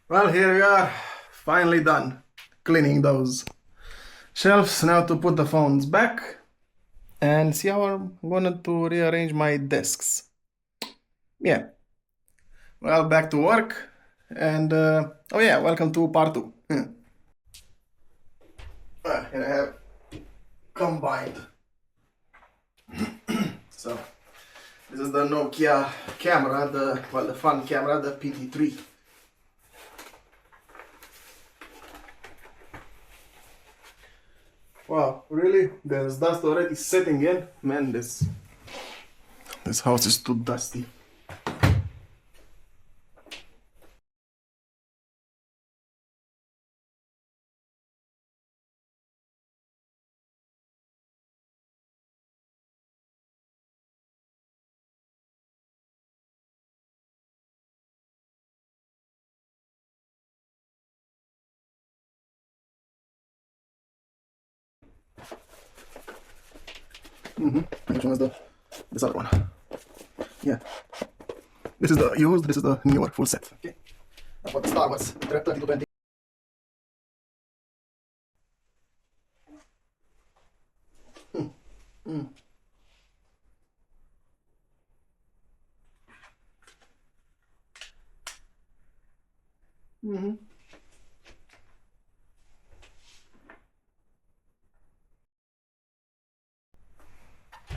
Well, here we are, finally done cleaning those shelves. Now to put the phones back and see how I'm going to rearrange my desks. Yeah, well, back to work. And oh yeah, welcome to part two. Here I have combined. So this is the Nokia camera, the fun camera, the PT3. Wow, really? There's dust already setting in? Man, this house is too dusty. Which one is this other one? Yeah. This is the used, this is the newer full set. Okay. That's what the Star Wars 3220.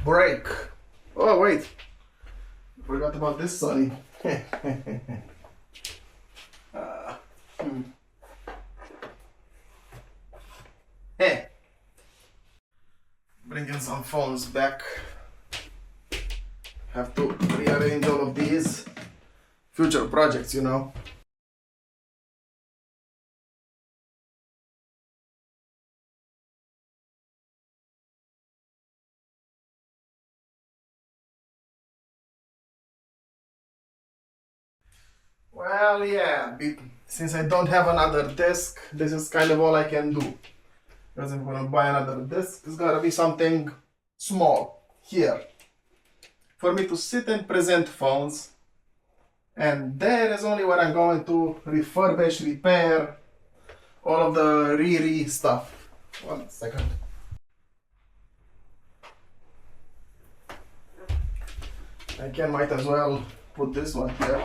Break. Oh wait, forgot about this, Sonny. Hey, bringing some phones back. Have to rearrange all of these future projects, you know. Well, yeah, since I don't have another desk, this is kind of all I can do. Because if I'm gonna buy another desk, it's gotta be something small here for me to sit and present phones. And there is only where I'm going to refurbish, repair all of the re stuff. 1 second. I might as well put this one here.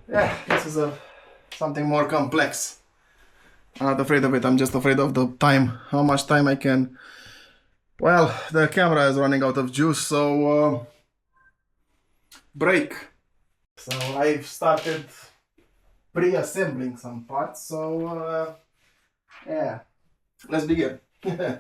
Yeah, this is something more complex. I'm not afraid of it, I'm just afraid of the time, how much time I can. Well, the camera is running out of juice, so break. So I've started pre-assembling some parts, so yeah, let's begin. Yeah.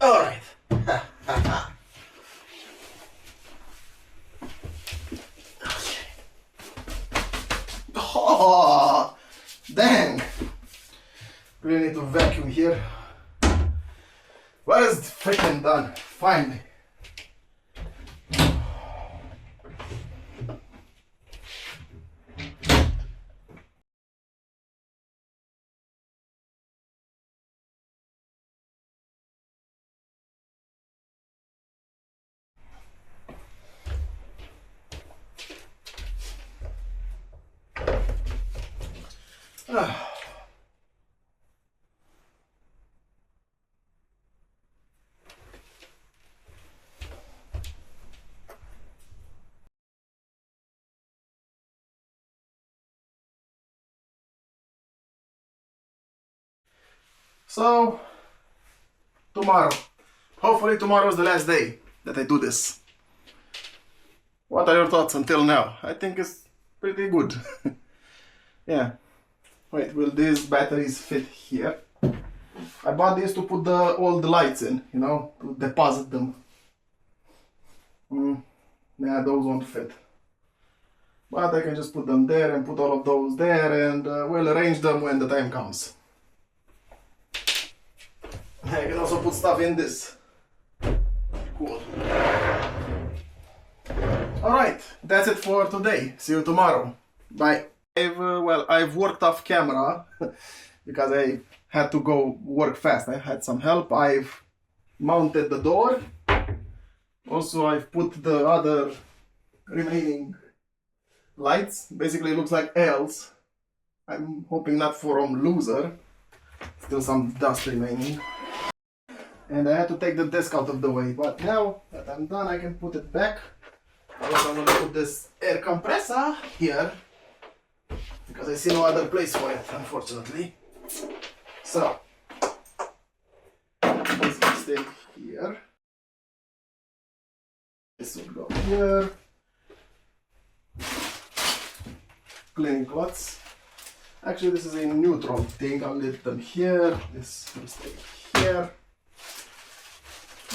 All right. Oh, dang! Really need to vacuum here. Well, it's freaking done, finally. So, tomorrow. Hopefully tomorrow is the last day that I do this. What are your thoughts until now? I think it's pretty good. Yeah. Wait, will these batteries fit here? I bought these to put all the lights in, you know, to deposit them. Yeah, those won't fit. But I can just put them there and put all of those there, and we'll arrange them when the time comes. I can also put stuff in this. Cool. Alright, that's it for today. See you tomorrow. Bye. I've worked off camera because I had to go work fast. I had some help. I've mounted the door. Also, I've put the other remaining lights. Basically, it looks like L's. I'm hoping not from loser. Still some dust remaining. And I had to take the desk out of the way. But now that I'm done, I can put it back. Also, I'm gonna put this air compressor here, because I see no other place for it, unfortunately. So, this will stay here. This will go here. Cleaning cloths. Actually, this is a neutral thing. I'll leave them here. This will stay here.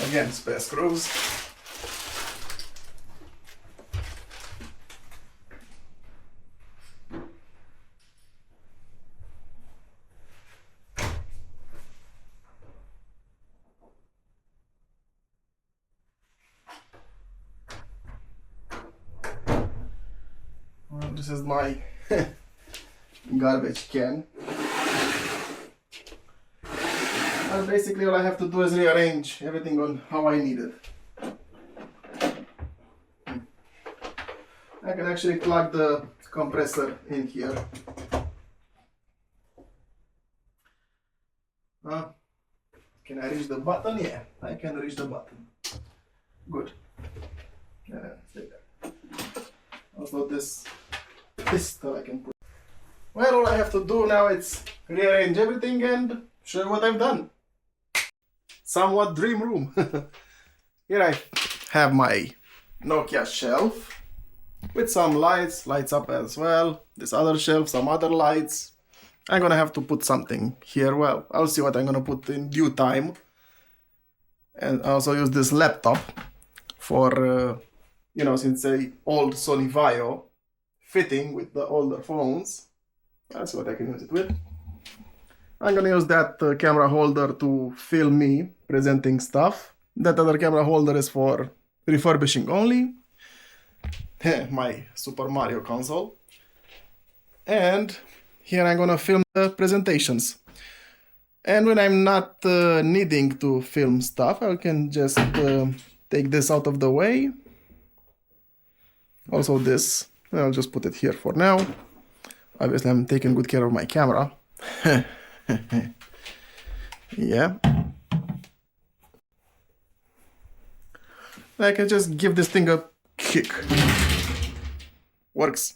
Again, spare screws. This is my garbage can. And basically all I have to do is rearrange everything on how I need it. I can actually plug the compressor in here. Can I reach the button? Yeah, I can reach the button. Good. Stay there. Also this pistol I can put. Well, all I have to do now is rearrange everything and show you what I've done. Somewhat dream room. Here I have my Nokia shelf with some lights up as well. This other shelf, some other lights. I'm gonna have to put something here. Well, I'll see what I'm gonna put in due time. And I also use this laptop for, you know, since a old Sony Vaio, fitting with the older phones. That's what I can use it with. I'm gonna use that camera holder to film me presenting stuff. That other camera holder is for refurbishing only. My Super Mario console. And here I'm gonna film the presentations. And when I'm not needing to film stuff, I can just take this out of the way. Also this, I'll just put it here for now. Obviously I'm taking good care of my camera. Yeah. I can just give this thing a kick. Works.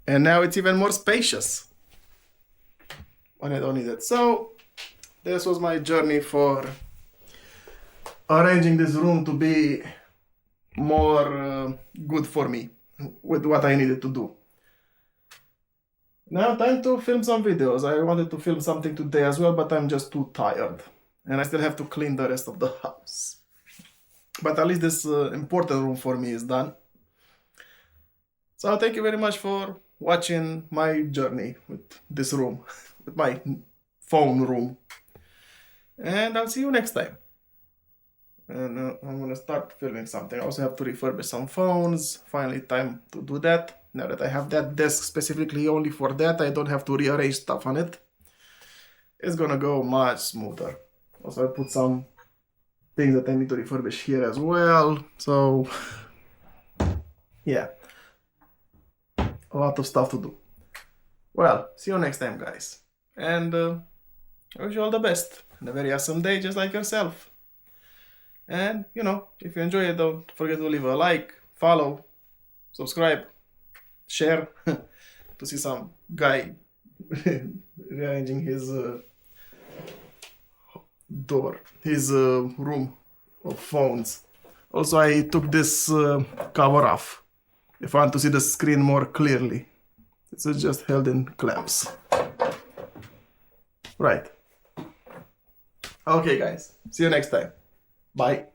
And now it's even more spacious when I don't need it. So this was my journey for arranging this room to be more good for me with what I needed to do. Now time to film some videos. I wanted to film something today as well, but I'm just too tired. And I still have to clean the rest of the house. But at least this important room for me is done. So thank you very much for watching my journey with this room, with my phone room. And I'll see you next time. And I'm gonna start filming something. I also have to refurbish some phones. Finally time to do that. Now that I have that desk specifically only for that, I don't have to rearrange stuff on it. It's gonna go much smoother. Also I put some things that I need to refurbish here as well. So yeah, a lot of stuff to do. Well, see you next time, guys. And I wish you all the best and a very awesome day just like yourself. And, you know, if you enjoy it, don't forget to leave a like, follow, subscribe, share to see some guy rearranging his his room of phones. Also, I took this cover off if I want to see the screen more clearly. It's just held in clamps. Right. Okay, guys. See you next time. Bye.